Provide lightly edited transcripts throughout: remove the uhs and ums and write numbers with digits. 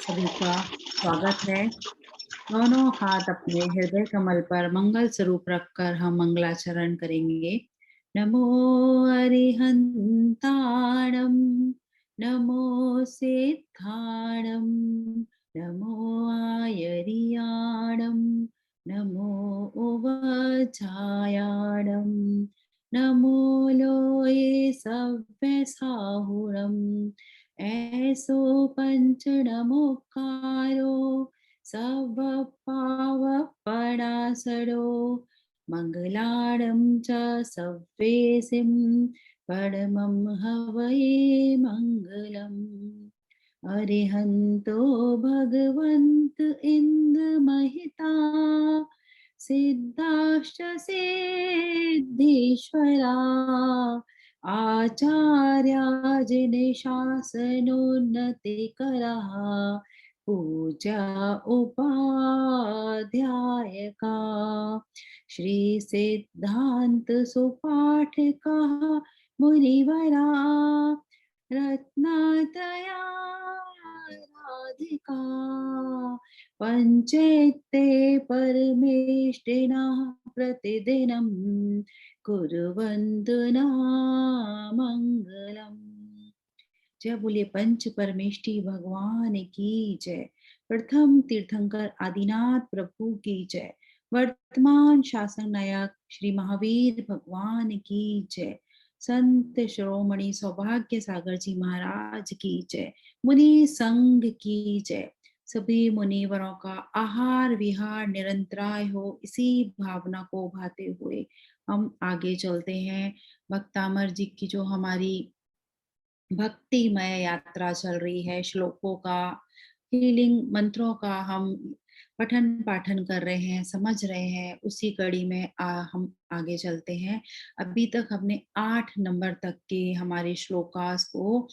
सभी का स्वागत है। दोनों हाथ अपने हृदय कमल पर मंगल स्वरूप रखकर हम मंगलाचरण करेंगे। नमो अरिहंताणं, नमो सिद्धाणं, नमो आयर्याणं, नमो उवचायाणं, नमो लोये सव्यसाहुरम्। ऐसो पंच नमोकारो सवपावपणासरो मंगलाणं च सव्येसिं परमं हवये मंगलम्। अरिहन्तो भगवन्त इन्द्रमहिता सिद्धाश्च सिद्धीश्वरा आचार्याजिनिशासनोन्नतिकरः पूजा उपाध्यायका श्री सिद्धांत सुपाठकः मुनिवरा रत्नात्रया राधिका पंचेते परमेष्टिनः प्रतिदिनं कुर्वन्तु नामङ्गलम्। जय बोलिए पंच परमेष्टि भगवान की जय। प्रथम तीर्थंकर आदिनाथ प्रभु की जय। वर्तमान शासन नायक श्री महावीर भगवान की जय। संत शिरोमणि सौभाग्य सागर जी महाराज की जय। मुनि संघ की जय। सभी मुनिवरों का आहार विहार निरंतराय हो, इसी भावना को भाते हुए हम आगे चलते हैं। भक्तामर जी की जो हमारी भक्तिमय यात्रा चल रही है, श्लोकों का, हीलिंग मंत्रों का हम पठन पाठन कर रहे हैं, समझ रहे हैं, उसी कड़ी में हम आगे चलते हैं। अभी तक हमने 8 नंबर तक के हमारे श्लोकास को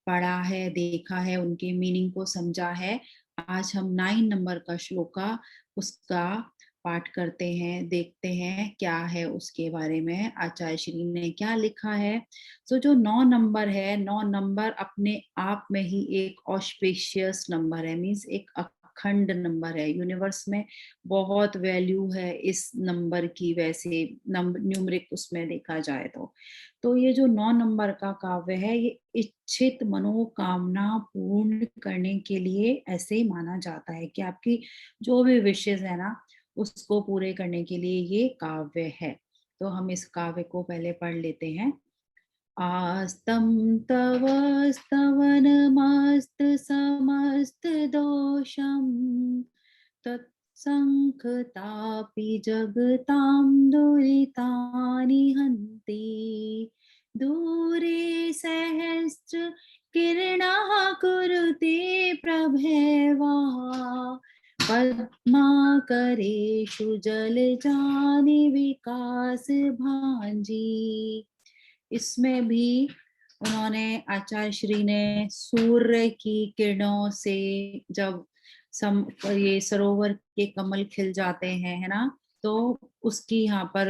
पढ़ा है, देखा है, उनके मीनिंग को समझा है। आज हम 9 नंबर का श्लोका उसका पाठ करते हैं, देखते हैं क्या है उसके बारे में, आचार्य श्री ने क्या लिखा है। तो जो 9 नंबर है, 9 नंबर अपने आप में ही एक ऑस्पिशियस नंबर है, मीन्स एक अखंड नंबर है। यूनिवर्स में बहुत वैल्यू है इस नंबर की, वैसे नंबर न्यूमरिक उसमें देखा जाए तो ये जो 9 नंबर का काव्य है, ये इच्छित मनोकामना पूर्ण करने के लिए ऐसे माना जाता है कि आपकी जो भी विशेष है ना, उसको पूरे करने के लिए ये काव्य है। तो हम इस काव्य को पहले पढ़ लेते हैं। आस्तं तव स्तवनमस्त समस्त दोषं तत्सङ्कतापि जगतां दुरितानि हन्ति दूरे सहस्र किरणः कुरुते प्रभेवः पद्माकरेषु जलजानि विकास भांजी। इसमें भी उन्होंने आचार्य श्री ने सूर्य की किरणों से जब ये सरोवर के कमल खिल जाते हैं, है ना, तो उसकी यहाँ पर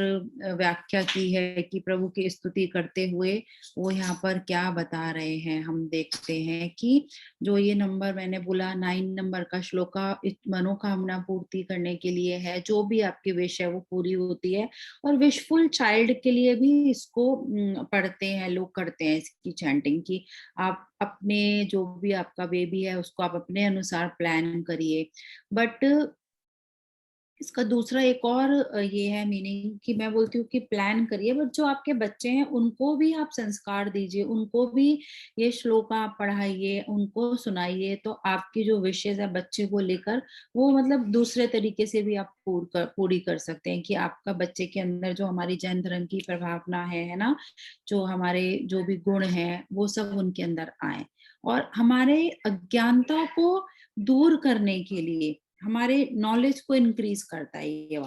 व्याख्या की है कि प्रभु की स्तुति करते हुए वो यहाँ पर क्या बता रहे हैं। हम देखते हैं कि जो ये नंबर मैंने बोला 9 नंबर का श्लोका मनोकामना पूर्ति करने के लिए है, जो भी आपकी विश है वो पूरी होती है। और विशफुल चाइल्ड के लिए भी इसको पढ़ते हैं लोग, करते हैं इसकी चैंटिंग की। आप अपने जो भी आपका बेबी है उसको आप अपने अनुसार प्लान करिए। बट इसका दूसरा एक और ये है मीनिंग कि मैं बोलती हूँ कि प्लान करिए, बट जो आपके बच्चे हैं उनको भी आप संस्कार दीजिए, उनको भी ये श्लोक आप पढ़ाइए, उनको सुनाइए, तो आपकी जो विशेष है बच्चे को लेकर वो मतलब दूसरे तरीके से भी आप पूरी कर सकते हैं कि आपका बच्चे के अंदर जो हमारी जैन धर्म की प्रभावना है ना, जो हमारे जो भी गुण हैं वो सब उनके अंदर आए। और हमारे अज्ञानता को दूर करने के लिए हमारे नॉलेज को इंक्रीज करता है ये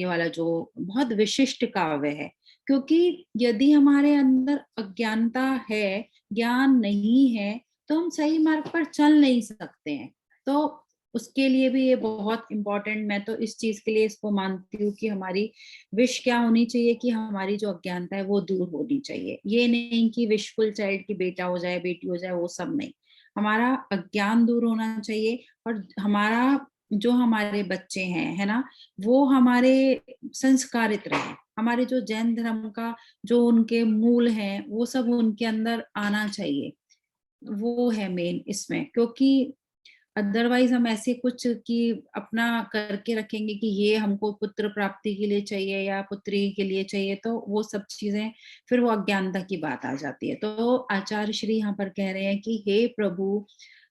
वाला जो बहुत विशिष्ट काव्य है। क्योंकि यदि हमारे अंदर अज्ञानता है, ज्ञान नहीं है, तो हम सही मार्ग पर चल नहीं सकते हैं। तो उसके लिए भी ये बहुत इंपॉर्टेंट, मैं तो इस चीज के लिए इसको मानती हूँ कि हमारी विश क्या होनी चाहिए कि हमारी जो अज्ञानता है वो दूर होनी चाहिए। ये नहीं कि विशफुल चाइल्ड की बेटा हो जाए बेटी हो जाए, वो सब नहीं। हमारा अज्ञान दूर होना चाहिए, और हमारा जो हमारे बच्चे हैं, है ना, वो हमारे संस्कारित रहे, हमारे जो जैन धर्म का जो उनके मूल हैं वो सब उनके अंदर आना चाहिए। वो है मेन इसमें, क्योंकि अदरवाइज हम ऐसे कुछ कि अपना करके रखेंगे कि ये हमको पुत्र प्राप्ति के लिए चाहिए या पुत्री के लिए चाहिए, तो वो सब चीजें फिर वो अज्ञानता की बात आ जाती है। तो आचार्य श्री यहाँ पर कह रहे हैं कि हे प्रभु,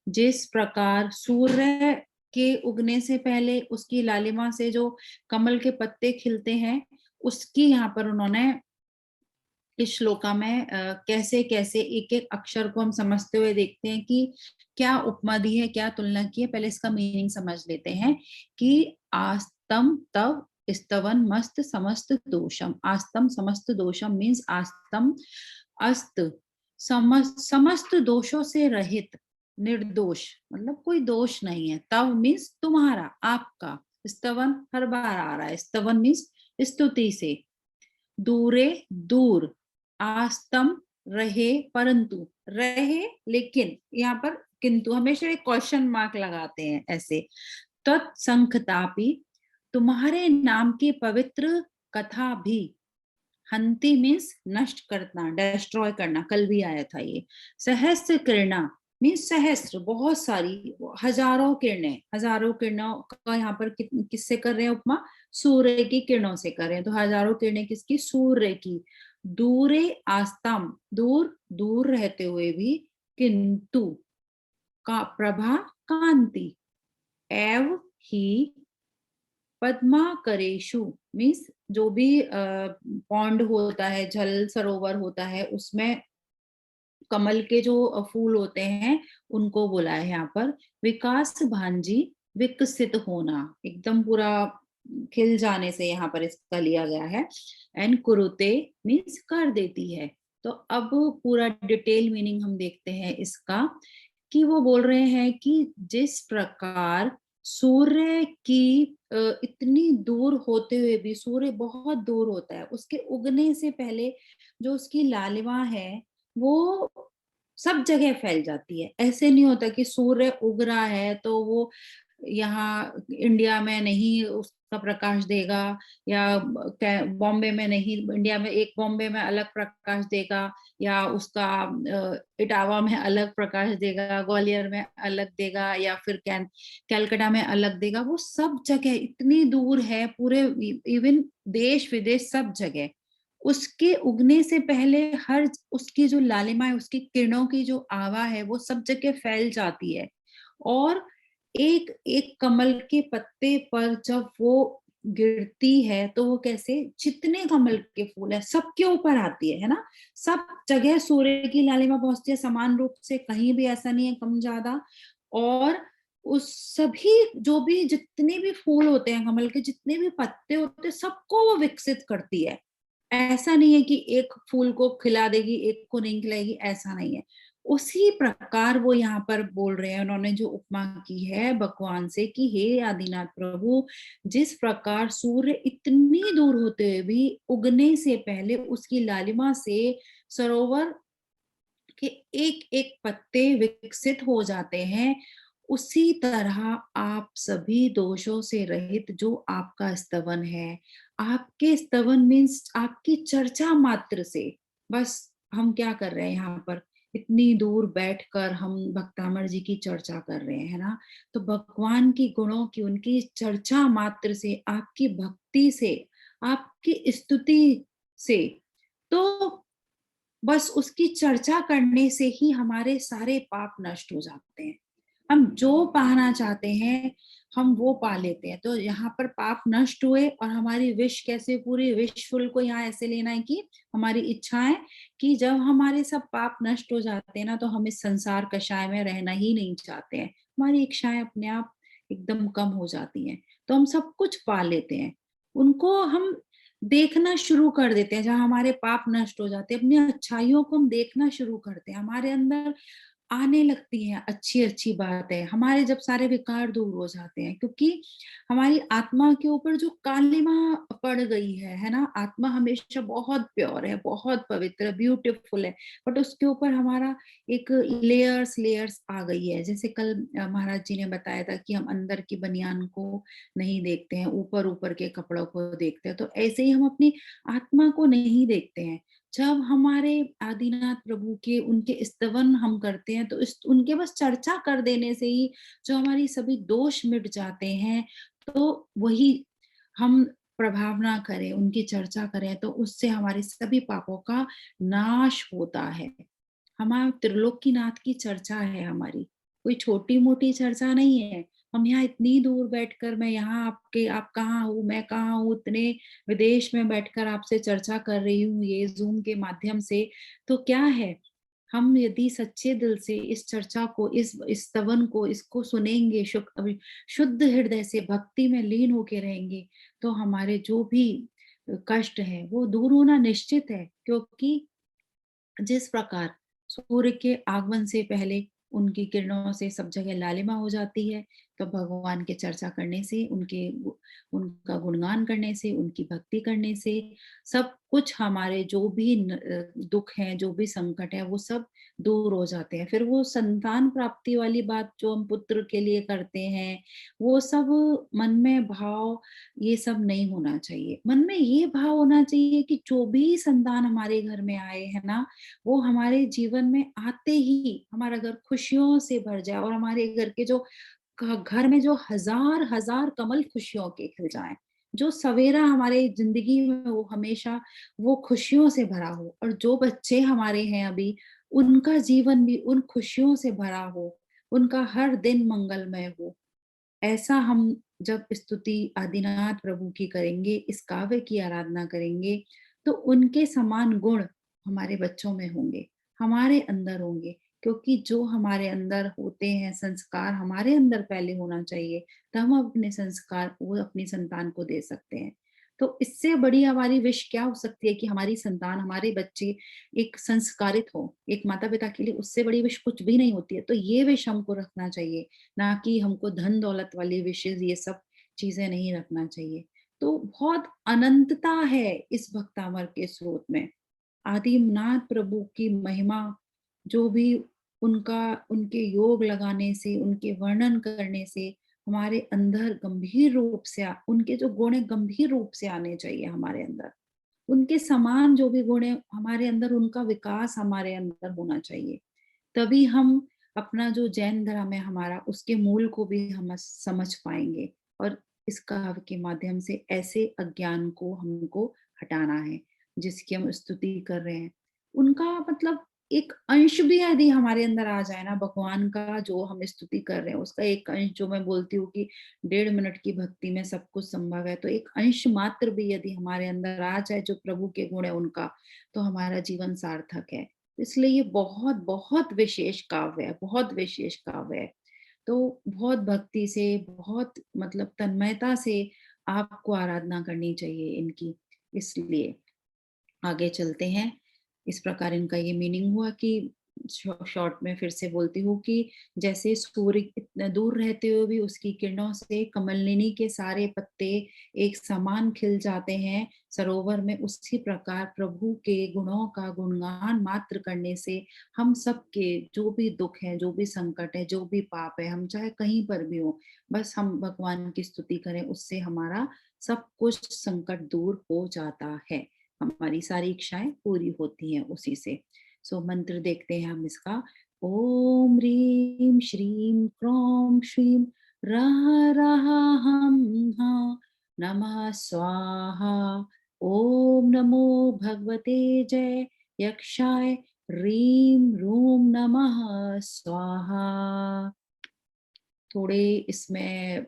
जिस प्रकार सूर्य के उगने से पहले उसकी लालिमा से जो कमल के पत्ते खिलते हैं, उसकी यहाँ पर उन्होंने इस श्लोका में कैसे कैसे एक एक अक्षर को हम समझते हुए देखते हैं कि क्या उपमा दी है, क्या तुलना की है। पहले इसका मीनिंग समझ लेते हैं कि आस्तम तव स्तवन मस्त समस्त दोषम। आस्तम समस्त दोषम मीन्स आस्तम अस्त समस्त दोषों से रहित, निर्दोष, मतलब कोई दोष नहीं है। तव मीन्स तुम्हारा, आपका। स्तवन हर बार आ रहा है, स्तवन मीन्स स्तुति से। दूरे दूर, आस्तम रहे परंतु, रहे लेकिन, यहाँ पर किंतु हमेशा एक क्वेश्चन मार्क लगाते हैं ऐसे। तत्संखतापि, तुम्हारे नाम की पवित्र कथा भी। हंति मीन्स नष्ट करना, डिस्ट्रॉय करना, कल भी आया था ये। सहस्त्र किरणा मीन्स सहस्त्र, बहुत सारी, हजारों किरणें, हजारों किरणों का यहाँ पर किससे कर रहे हैं उपमा? सूर्य की किरणों से कर रहे हैं। तो हजारों किरणें किसकी? सूर्य की। दूरे आस्ताम, दूर दूर रहते हुए भी, किंतु का प्रभा कांति, एव ही पद्माकरेशु मीन्स जो भी पौंड होता है, जल सरोवर होता है, उसमें कमल के जो फूल होते हैं उनको बोला है यहाँ पर। विकास भांजी, विकसित होना, एकदम पूरा खिल जाने से यहाँ पर इसका लिया गया है। एंड कुरुते मीन्स कर देती है। तो अब पूरा डिटेल मीनिंग हम देखते हैं इसका, कि वो बोल रहे हैं कि जिस प्रकार सूर्य की इतनी दूर होते हुए भी, सूर्य बहुत दूर होता है, उसके उगने से पहले जो उसकी लालिमा है वो सब जगह फैल जाती है। ऐसे नहीं होता कि सूर्य उग रहा है तो वो यहाँ इंडिया में नहीं उसका प्रकाश देगा, या बॉम्बे में नहीं, इंडिया में एक बॉम्बे में अलग प्रकाश देगा, या उसका इटावा में अलग प्रकाश देगा, ग्वालियर में अलग देगा, या फिर कैलकाटा में अलग देगा। वो सब जगह इतनी दूर है, पूरे इवन देश विदेश सब जगह उसके उगने से पहले हर उसकी जो लालिमा है, उसकी किरणों की जो आवा है, वो सब जगह फैल जाती है। और एक एक कमल के पत्ते पर जब वो गिरती है तो वो कैसे, जितने कमल के फूल है सबके ऊपर आती है ना, सब जगह सूर्य की लालिमा पहुंचती है समान रूप से, कहीं भी ऐसा नहीं है कम ज्यादा। और उस सभी जो भी जितने भी फूल होते हैं, कमल के जितने भी पत्ते होते हैं, सबको वो विकसित करती है। ऐसा नहीं है कि एक फूल को खिला देगी एक को नहीं खिलाएगी, ऐसा नहीं है। उसी प्रकार वो यहाँ पर बोल रहे हैं, उन्होंने जो उपमा की है भगवान से कि हे आदिनाथ प्रभु, जिस प्रकार सूर्य इतनी दूर होते हुए भी उगने से पहले उसकी लालिमा से सरोवर के एक एक पत्ते विकसित हो जाते हैं, उसी तरह आप सभी दोषों से रहित जो आपका स्तवन है, आपके स्तवन मीन्स आपकी चर्चा मात्र से, बस हम क्या कर रहे हैं यहाँ पर, इतनी दूर बैठकर हम भक्तामर जी की चर्चा कर रहे हैं ना, तो भगवान की गुणों की उनकी चर्चा मात्र से, आपकी भक्ति से, आपकी स्तुति से, तो बस उसकी चर्चा करने से ही हमारे सारे पाप नष्ट हो जाते हैं। हम जो पाना चाहते हैं हम वो पा लेते हैं। तो यहाँ पर पाप नष्ट हुए, और हमारी विश कैसे, पूरी विश फुल को यहाँ ऐसे लेना है कि हमारी इच्छाएं, कि जब हमारे सब पाप नष्ट हो जाते हैं ना, तो हम इस संसार कषाय में रहना ही नहीं चाहते हैं। हमारी इच्छाएं अपने आप एकदम कम हो जाती हैं, तो हम सब कुछ पा लेते हैं। उनको हम देखना शुरू कर देते हैं, जहाँ हमारे पाप नष्ट हो जाते हैं, अपनी अच्छाइयों को हम देखना शुरू करते हैं। हमारे अंदर आने लगती हैं अच्छी अच्छी बातें, हमारे जब सारे विकार दूर हो जाते हैं, क्योंकि हमारी आत्मा के ऊपर जो कालिमा पड़ गई है ना, आत्मा हमेशा बहुत प्योर है, बहुत पवित्र, ब्यूटीफुल है, बट उसके ऊपर हमारा एक लेयर्स लेयर्स आ गई है। जैसे कल महाराज जी ने बताया था कि हम अंदर की बनियान को नहीं देखते हैं, ऊपर ऊपर के कपड़ों को देखते हैं, तो ऐसे ही हम अपनी आत्मा को नहीं देखते हैं। जब हमारे आदिनाथ प्रभु के उनके स्तवन हम करते हैं, तो इस उनके बस चर्चा कर देने से ही जो हमारी सभी दोष मिट जाते हैं। तो वही हम प्रभाव ना करें, उनकी चर्चा करें, तो उससे हमारे सभी पापों का नाश होता है। हमारा त्रिलोकीनाथ की चर्चा है हमारी, कोई छोटी-मोटी चर्चा नहीं है। हम यहाँ इतनी दूर बैठकर, मैं यहाँ आपके, आप कहाँ हो, मैं कहाँ हूँ, इतने विदेश में बैठकर आपसे चर्चा कर रही हूँ ये ज़ूम के माध्यम से, तो क्या है? हम यदि सच्चे दिल से इस चर्चा को, इस स्तवन को, इसको सुनेंगे, शुद्ध हृदय से भक्ति में लीन होके रहेंगे, तो हमारे जो भी कष्ट है वो दूर होना निश्चित है। क्योंकि जिस प्रकार सूर्य के आगमन से पहले उनकी किरणों से सब जगह लालिमा हो जाती है, तो भगवान की चर्चा करने से, उनका गुणगान करने से, उनकी भक्ति करने से सब कुछ, हमारे जो भी दुख हैं, जो भी संकट है, वो सब दूर हो जाते हैं। फिर वो संतान प्राप्ति वाली बात जो हम पुत्र के लिए करते हैं, वो सब मन में भाव, ये सब नहीं होना चाहिए। मन में ये भाव होना चाहिए कि जो भी संतान हमारे घर में आए हैं ना, वो हमारे जीवन में आते ही हमारा घर खुशियों से भर जाए, और हमारे घर के जो घर में जो हजार हजार कमल खुशियों के खिल जाएं, जो सवेरा हमारे जिंदगी में वो हमेशा वो खुशियों से भरा हो, और जो बच्चे हमारे हैं अभी, उनका जीवन भी उन खुशियों से भरा हो, उनका हर दिन मंगलमय हो। ऐसा हम जब स्तुति आदिनाथ प्रभु की करेंगे, इस काव्य की आराधना करेंगे, तो उनके समान गुण हमारे बच्चों में होंगे, हमारे अंदर होंगे। क्योंकि जो हमारे अंदर होते हैं संस्कार, हमारे अंदर पहले होना चाहिए, तब हम अपने संस्कार वो अपनी संतान को दे सकते हैं। तो इससे बड़ी हमारी विश क्या हो सकती है कि हमारी संतान, हमारे बच्चे एक संस्कारित हो। एक माता पिता के लिए उससे बड़ी विश कुछ भी नहीं होती है। तो ये विश हमको रखना चाहिए, ना कि हमको धन दौलत वाली विशेष, ये सब चीजें नहीं रखना चाहिए। तो बहुत अनंतता है इस भक्तामर के स्रोत में। आदिनाथ प्रभु की महिमा, जो भी उनका, उनके योग लगाने से, उनके वर्णन करने से हमारे अंदर गंभीर रूप से उनके जो गुण है गंभीर रूप से आने चाहिए हमारे अंदर। उनके समान जो भी गुण है हमारे अंदर, उनका विकास हमारे अंदर होना चाहिए। तभी हम अपना जो जैन धर्म है हमारा, उसके मूल को भी हम समझ पाएंगे। और इस काव्य के माध्यम से ऐसे अज्ञान को हमको हटाना है, जिसकी हम स्तुति कर रहे हैं। उनका मतलब एक अंश भी यदि हमारे अंदर आ जाए ना, भगवान का जो हम स्तुति कर रहे हैं उसका एक अंश, जो मैं बोलती हूँ कि 1.5 मिनट की भक्ति में सब कुछ संभव है, तो एक अंश मात्र भी यदि हमारे अंदर आ जाए जो प्रभु के गुण है उनका, तो हमारा जीवन सार्थक है। इसलिए ये बहुत बहुत विशेष काव्य है, बहुत विशेष काव्य है। तो बहुत भक्ति से, बहुत मतलब तन्मयता से आपको आराधना करनी चाहिए इनकी। इसलिए आगे चलते हैं। इस प्रकार इनका ये मीनिंग हुआ कि शॉर्ट में फिर से बोलती हूँ कि जैसे सूर्य इतना दूर रहते हुए भी उसकी किरणों से कमलिनी के सारे पत्ते एक समान खिल जाते हैं सरोवर में, उसी प्रकार प्रभु के गुणों का गुणगान मात्र करने से हम सबके जो भी दुख है, जो भी संकट है, जो भी पाप है, हम चाहे कहीं पर भी हो, बस हम भगवान की स्तुति करें, उससे हमारा सब कुछ संकट दूर हो जाता है। हमारी सारी इच्छाएं पूरी होती हैं उसी से। सो मंत्र देखते हैं हम इसका। ओम ह्रीं श्रीं क्रों श्रीं रः रः हं हा नमः स्वाहा। ओम नमो भगवते जय यक्षाय ह्रीं रूं नमः स्वाहा। थोड़े इसमें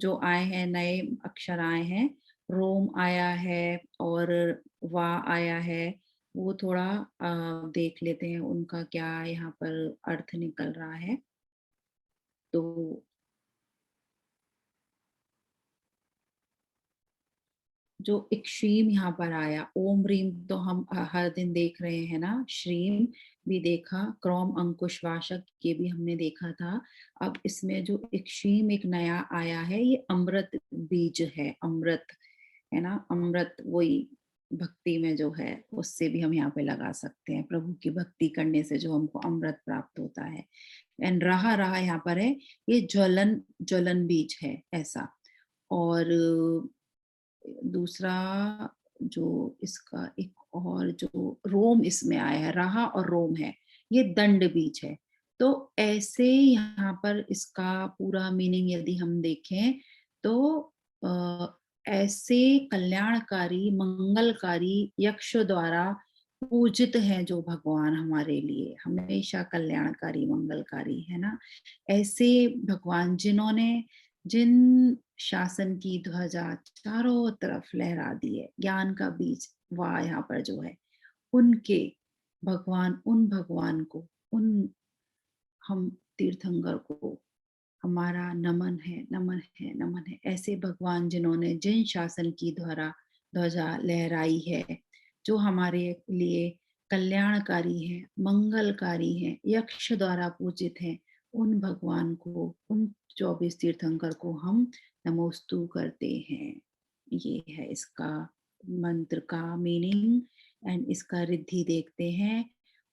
जो आए हैं नए अक्षर आए हैं, रोम आया है और वा आया है, वो थोड़ा देख लेते हैं उनका क्या यहाँ पर अर्थ निकल रहा है। तो जो एक श्रीम यहाँ पर आया, ओम रीम तो हम हर दिन देख रहे हैं ना, श्रीम भी देखा, क्रौम अंकुश वाशक ये भी हमने देखा था। अब इसमें जो एक श्रीम एक नया आया है, ये अमृत बीज है, अमृत है ना, अमृत वही भक्ति में जो है उससे भी हम यहाँ पे लगा सकते हैं, प्रभु की भक्ति करने से जो हमको अमृत प्राप्त होता है। एंड रहा रहा यहाँ पर है, ये ज्वलन ज्वलन बीज है ऐसा। और दूसरा जो इसका एक और जो रोम इसमें आया है, राहा और रोम है, ये दंड बीज है। तो ऐसे यहाँ पर इसका पूरा मीनिंग यदि हम देखें तो अ, ऐसे कल्याणकारी मंगलकारी यक्ष द्वारा पूजित हैं जो भगवान हमारे लिए हमेशा कल्याणकारी मंगलकारी है ना, ऐसे भगवान जिन्होंने जिन शासन की ध्वजा चारों तरफ लहरा दी है, ज्ञान का बीज वाह यहाँ पर जो है, उनके भगवान, उन भगवान को, उन हम तीर्थंकर को हमारा नमन है, नमन है, नमन है। ऐसे भगवान जिन्होंने जिन शासन की ध्वजा लहराई है, जो हमारे लिए कल्याणकारी है, मंगलकारी है, यक्ष द्वारा पूजित है, उन भगवान को, उन 24 तीर्थंकर को हम नमोस्तु करते हैं। ये है इसका मंत्र का मीनिंग। एंड इसका रिद्धि देखते हैं।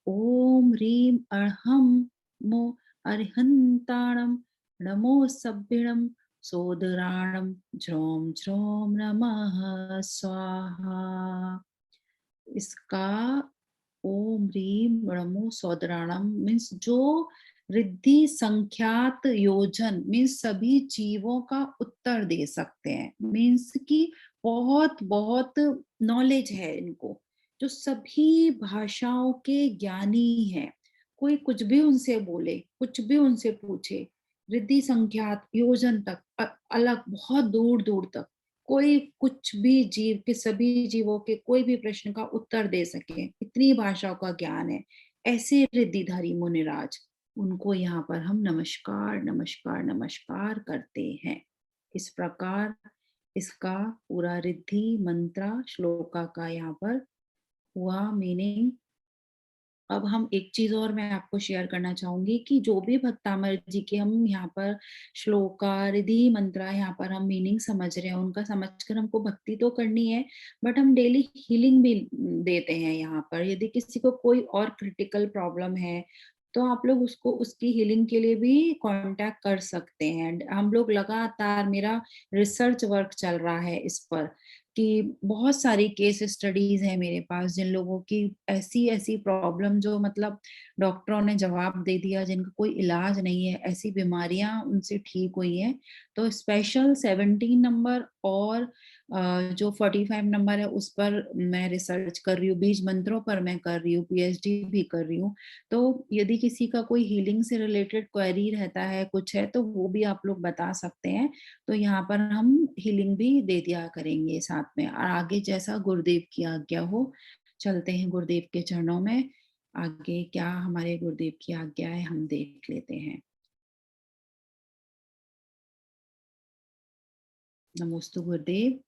ओम रीम अर्हम मो अर्हंताणम नमो सभ्यणम सोदराणम ज्रोम ज्रोम नमः स्वाहा। इसका ओम ह्रीम नमो सौदराणम मीन्स जो रिद्धि संख्यात योजन मीन्स सभी जीवों का उत्तर दे सकते हैं, मीन्स कि बहुत बहुत नॉलेज है इनको, जो सभी भाषाओं के ज्ञानी हैं। कोई कुछ भी उनसे बोले, कुछ भी उनसे पूछे, रिद्धि संख्यात योजन तक अलग बहुत दूर दूर तक कोई कुछ भी जीव के सभी जीवों के कोई भी प्रश्न का उत्तर दे सके, इतनी भाषाओं का ज्ञान है। ऐसे रिद्धिधारी मुनिराज, उनको यहाँ पर हम नमस्कार नमस्कार नमस्कार करते हैं। इस प्रकार इसका पूरा रिद्धि मंत्रा श्लोका का यहाँ पर हुआ मीनिंग। अब हम एक चीज और मैं आपको शेयर करना चाहूंगी कि जो भी भक्तामृत जी के हम यहाँ पर श्लोका रिधि मंत्रा यहाँ पर हम मीनिंग समझ रहे हैं, उनका समझकर हमको भक्ति तो करनी है, बट हम डेली हीलिंग भी देते हैं यहाँ पर। यदि किसी को कोई और क्रिटिकल प्रॉब्लम है तो आप लोग उसको उसकी हीलिंग के लिए भी कांटेक्ट कर सकते हैं। हम लोग लगातार, मेरा रिसर्च वर्क चल रहा है इस पर कि बहुत सारी केस स्टडीज है मेरे पास, जिन लोगों की ऐसी ऐसी प्रॉब्लम जो मतलब डॉक्टरों ने जवाब दे दिया जिनका कोई इलाज नहीं है, ऐसी बीमारियां उनसे ठीक हुई हैं। तो स्पेशल 17 नंबर और जो 45 नंबर है उस पर मैं रिसर्च कर रही हूँ, बीज मंत्रों पर मैं कर रही हूँ, पीएचडी भी कर रही हूँ। तो यदि किसी का कोई हीलिंग से रिलेटेड क्वेरी रहता है, कुछ है, तो वो भी आप लोग बता सकते हैं। तो यहाँ पर हम हीलिंग भी दे दिया करेंगे साथ में। और आगे जैसा गुरुदेव की आज्ञा हो, चलते हैं गुरुदेव के चरणों में। आगे क्या हमारे गुरुदेव की आज्ञा है हम देख लेते हैं। नमोस्तु गुरुदेव।